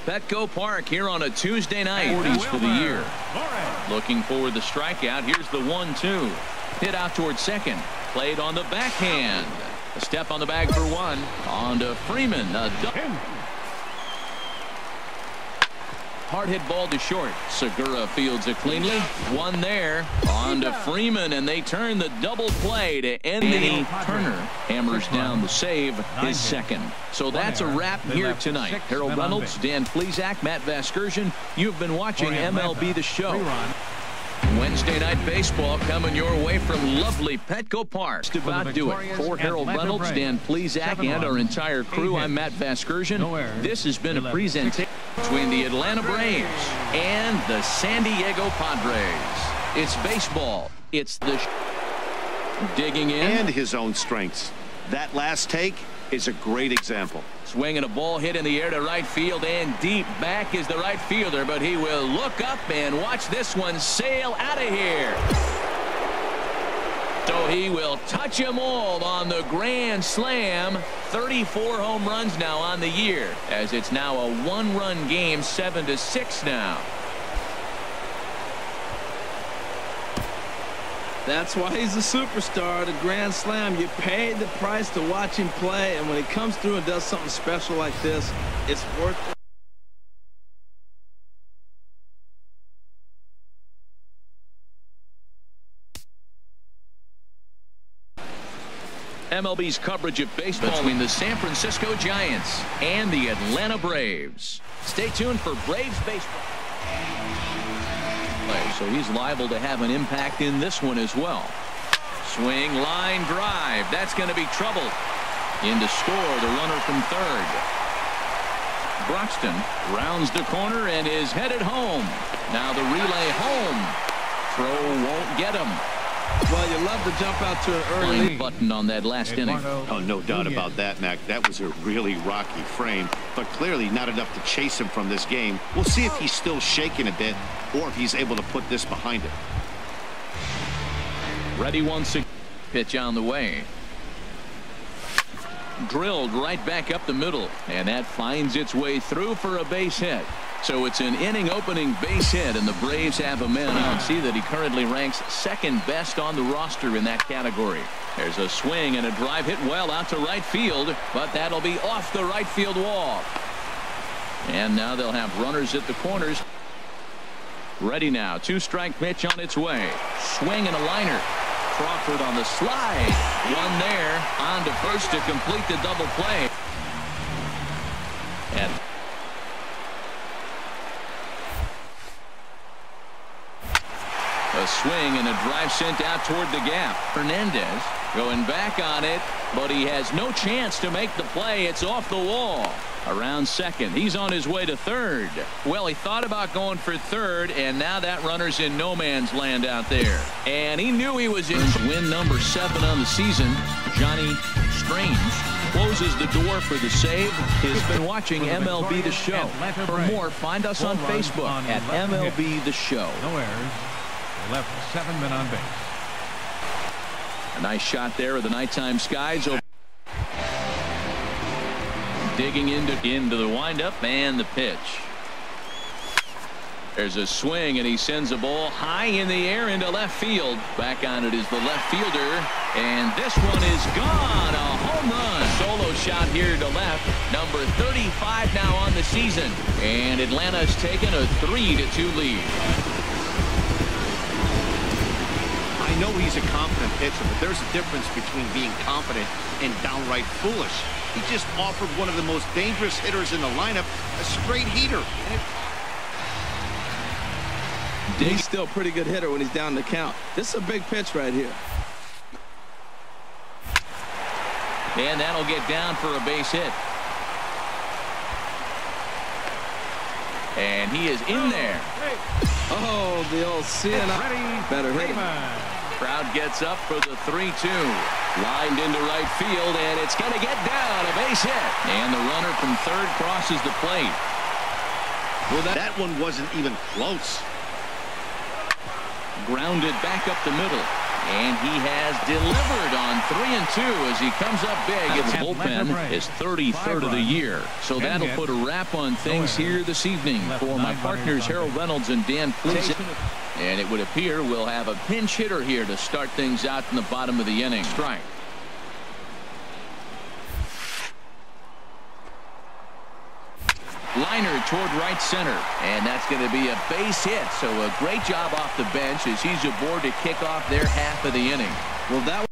Petco Park here on a Tuesday night. 40s for the year. Looking for the strikeout. Here's the 1-2. Hit out towards second. Played on the backhand. A step on the bag for one. On to Freeman. Hard hit ball to short. Segura fields it cleanly. One there. On to Freeman, and they turn the double play to end the Turner. Hammers down the save, his second. So that's a wrap here tonight. Harold Reynolds, Dan Plesac, Matt Vasgersian. You've been watching MLB The Show. Wednesday night baseball coming your way from lovely Petco Park. Just about do it. For Harold Reynolds, Dan Plesac, and our entire crew, I'm Matt Vasgersian. This has been a presentation between the Atlanta Braves and the San Diego Padres. It's baseball. It's the digging in. And his own strengths. That last take is a great example. Swinging a ball hit in the air to right field, and deep back is the right fielder, but he will look up and watch this one sail out of here. So he will touch them all on the grand slam. 34 home runs now on the year, as it's now a one-run game, 7-6 now. That's why he's a superstar, the grand slam. You paid the price to watch him play, and when he comes through and does something special like this, it's worth it. MLB's coverage of baseball between the San Francisco Giants and the Atlanta Braves. Stay tuned for Braves baseball. So he's liable to have an impact in this one as well. Swing, line drive. That's going to be trouble. In to score, the runner from third. Broxton rounds the corner and is headed home. Now the relay home. Throw won't get him. Well, you love to jump out to an early button on that last inning. Oh, no doubt about that, Mac. That was a really rocky frame, but clearly not enough to chase him from this game. We'll see if he's still shaking a bit or if he's able to put this behind him. Ready once again. Pitch on the way. Drilled right back up the middle, and that finds its way through for a base hit. So it's an inning opening base hit, and the Braves have a man out. See that he currently ranks second best on the roster in that category. There's a swing and a drive hit well out to right field, but that'll be off the right field wall. And now they'll have runners at the corners. Ready now. 2-strike pitch on its way. Swing and a liner. Crawford on the slide. One there. On to first to complete the double play. And a swing and a drive sent out toward the gap. Hernandez going back on it, but he has no chance to make the play. It's off the wall. Around second. He's on his way to third. Well, he thought about going for third, and now that runner's in no man's land out there. And he knew he was in. Win number 7 on the season. Johnny Strange closes the door for the save. He's been watching MLB The Show. For more, find us on Facebook at MLB The Show. No errors. Left 7 men on base. A nice shot there of the nighttime skies. Digging into the windup and the pitch. There's a swing, and he sends a ball high in the air into left field. Back on it is the left fielder, and this one is gone. A home run. Solo shot here to left. Number 35 now on the season, and Atlanta's taken a 3-2 lead. I know he's a confident pitcher, but there's a difference between being confident and downright foolish. He just offered one of the most dangerous hitters in the lineup a straight heater. He's still a pretty good hitter when he's down the count. This is a big pitch right here. And that'll get down for a base hit. And he is in there. Oh, the old CNI. Better hit him. Crowd gets up for the 3-2. Lined into right field, and it's going to get down. A base hit. And the runner from third crosses the plate. Well, that one wasn't even close. Grounded back up the middle. And he has delivered on 3 and 2 as he comes up big. Its bullpen is 33rd of the year. So that'll put a wrap on things here this evening for my partners Harold Reynolds and Dan Pleasant. And it would appear we'll have a pinch hitter here to start things out in the bottom of the inning. Strike. Liner toward right center, and that's going to be a base hit. So a great job off the bench as he's aboard to kick off their half of the inning. Well, that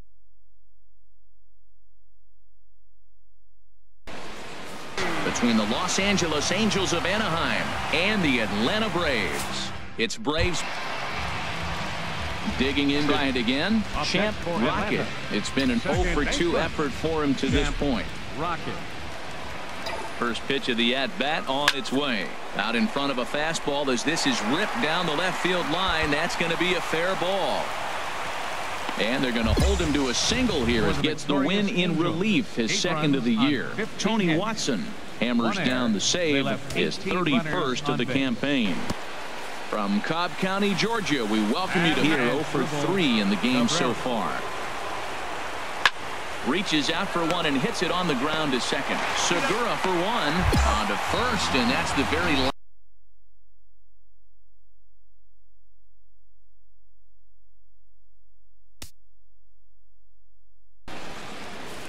between the Los Angeles Angels of Anaheim and the Atlanta Braves. It's Braves digging in behind again. Champ Rocket. It's been an 0 for 2 effort for him to this point. Rocket. First pitch of the at-bat on its way. Out in front of a fastball as this is ripped down the left field line. That's going to be a fair ball. And they're going to hold him to a single here as gets the win in relief, his second of the year. Tony Watson hammers down the save, his 31st of the campaign. From Cobb County, Georgia, we welcome you to here 0 for 3 in the game so far. Reaches out for one and hits it on the ground to second. Segura for one on to first, and that's the very last.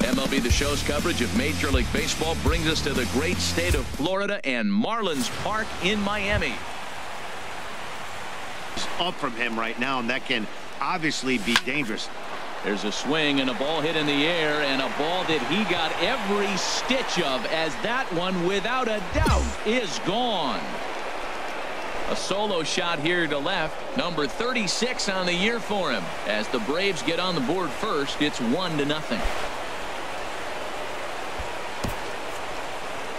MLB The Show's coverage of Major League Baseball brings us to the great state of Florida and Marlins Park in Miami. It's up from him right now, and that can obviously be dangerous. There's a swing and a ball hit in the air, and a ball that he got every stitch of, as that one without a doubt is gone. A solo shot here to left, number 36 on the year for him. As the Braves get on the board first, it's 1-0.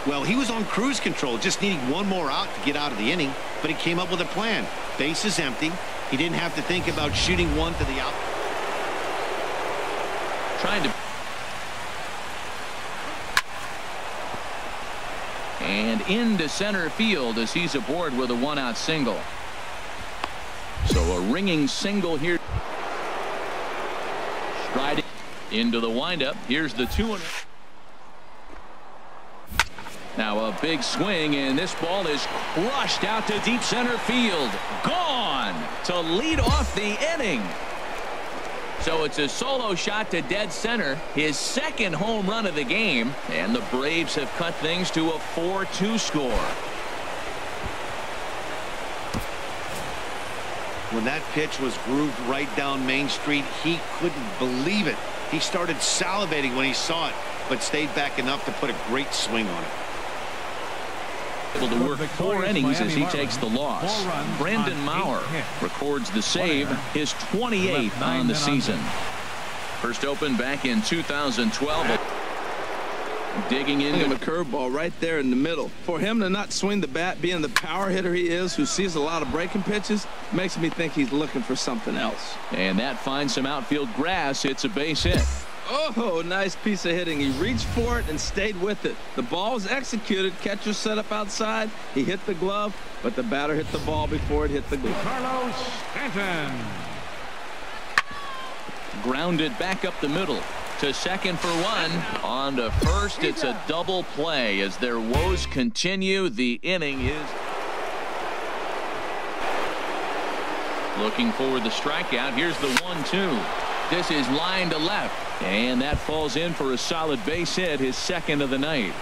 Well, he was on cruise control, just needing one more out to get out of the inning, but he came up with a plan. Base is empty. He didn't have to think about shooting one to the out. Trying to. And into center field as he's aboard with a 1-out single. So a ringing single here. Striding into the windup. Here's the 2-1. Now a big swing, and this ball is crushed out to deep center field. Gone to lead off the inning. So it's a solo shot to dead center, his second home run of the game, and the Braves have cut things to a 4-2 score. When that pitch was grooved right down Main Street, he couldn't believe it. He started salivating when he saw it, but stayed back enough to put a great swing on it. Able to work 4 innings as he takes the loss. Brandon Maurer records the save, his 28th on the season. First opened back in 2012. Digging into a curveball right there in the middle. For him to not swing the bat, being the power hitter he is, who sees a lot of breaking pitches, makes me think he's looking for something else. And that finds some outfield grass. It's a base hit. Oh, nice piece of hitting. He reached for it and stayed with it. The ball was executed. Catcher set up outside. He hit the glove, but the batter hit the ball before it hit the glove. Carlos Stanton. Grounded back up the middle to second for one. On to first. It's a double play as their woes continue. The inning is looking for the strikeout. Here's the 1-2. This is line to left. And that falls in for a solid base hit, his second of the night.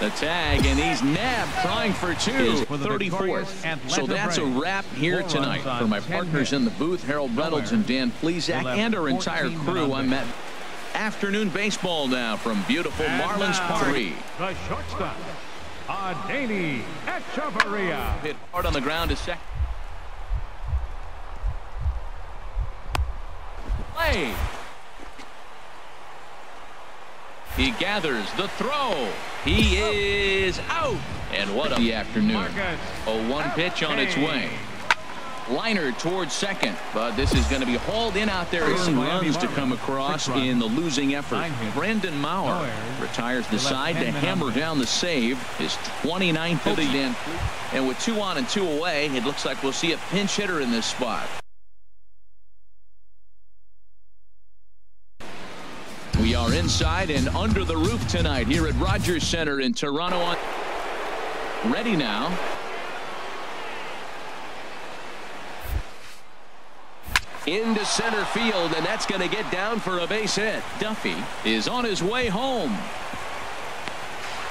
The tag, and he's nabbed, trying for 2. His 34th. So that's a wrap here tonight. For my partners in the booth, Harold Reynolds and Dan Plesac, and our entire crew, I'm at afternoon baseball now from beautiful Marlins Park. The shortstop, Adeiny Echeverria. Hit hard on the ground to second. Play. He gathers the throw. He is out. And what a afternoon. A 1 pitch on its way. Liner towards second, but this is going to be hauled in out there. Some runs to come across in the losing effort. Brandon Maurer retires the side to hammer down the save, his 29th of the end. And with 2 on and 2 away, it looks like we'll see a pinch hitter in this spot. We are inside and under the roof tonight here at Rogers Center in Toronto. Ready now. Into center field, and that's going to get down for a base hit. Duffy is on his way home.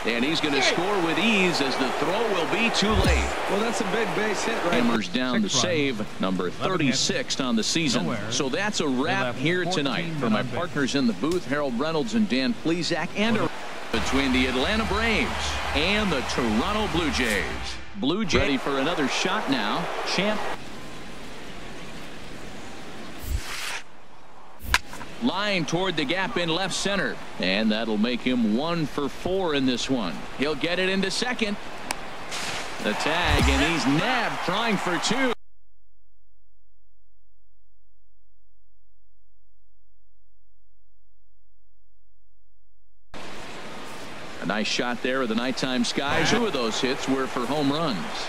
And he's going to score with ease as the throw will be too late. Well, that's a big base hit right Hammers down the save, number 36 on the season. So that's a wrap here tonight. For my partners in the booth, Harold Reynolds and Dan Plesac, and between the Atlanta Braves and the Toronto Blue Jays. Blue Jays ready for another shot now. Champ. Line toward the gap in left center, and that'll make him 1 for 4 in this one. He'll get it into second. The tag, and he's nabbed trying for 2. A nice shot there of the nighttime skies. 2 of those hits were for home runs.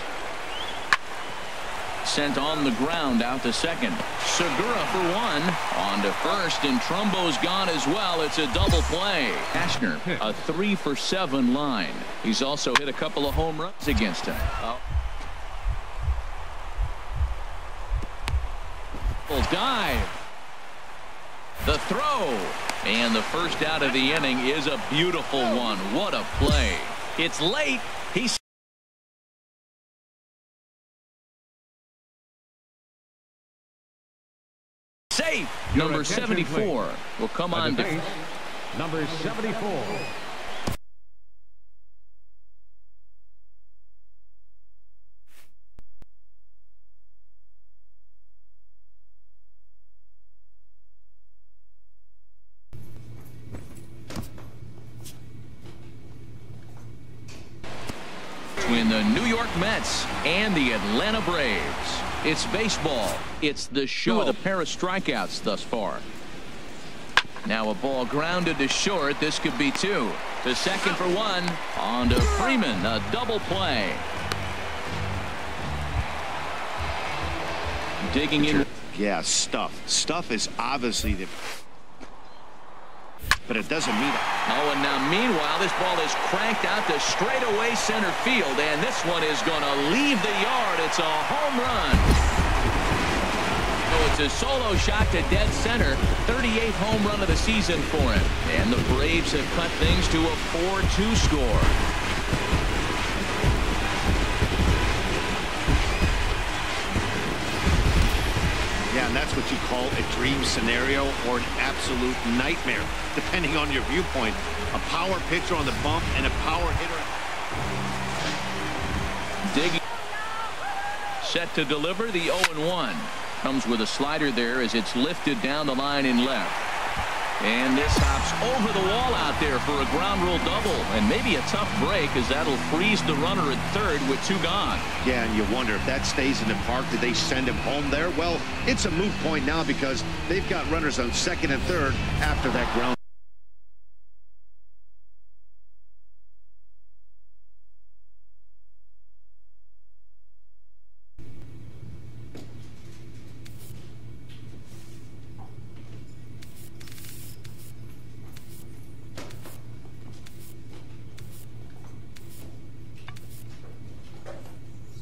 Sent on the ground out to second. Segura for 1. On to first, and Trumbo's gone as well. It's a double play. Ashner, a 3 for 7 line. He's also hit a couple of home runs against him. Dive. The throw. And the first out of the inning is a beautiful one. What a play. It's late. He's safe. Number 74 will come on. Number 74. Between the New York Mets and the Atlanta Braves. It's baseball. It's the show with a pair of strikeouts thus far. Now a ball grounded to short. This could be 2. To second for 1. On to Freeman. A double play. Digging in. Yeah, Stuff is obviously the. But it doesn't mean it. Oh, and now meanwhile, this ball is cranked out to straightaway center field, and this one is going to leave the yard. It's a home run. So it's a solo shot to dead center. 38th home run of the season for him. And the Braves have cut things to a 4-2 score. Yeah, and that's what you call a dream scenario or an absolute nightmare, depending on your viewpoint. A power pitcher on the bump and a power hitter. Digging. Set to deliver the 0-1. Comes with a slider there as it's lifted down the line in left. And this hops over the wall out there for a ground rule double, and maybe a tough break as that'll freeze the runner at third with 2 gone. Yeah, and you wonder if that stays in the park, did they send him home there? Well, it's a moot point now because they've got runners on second and third after that ground.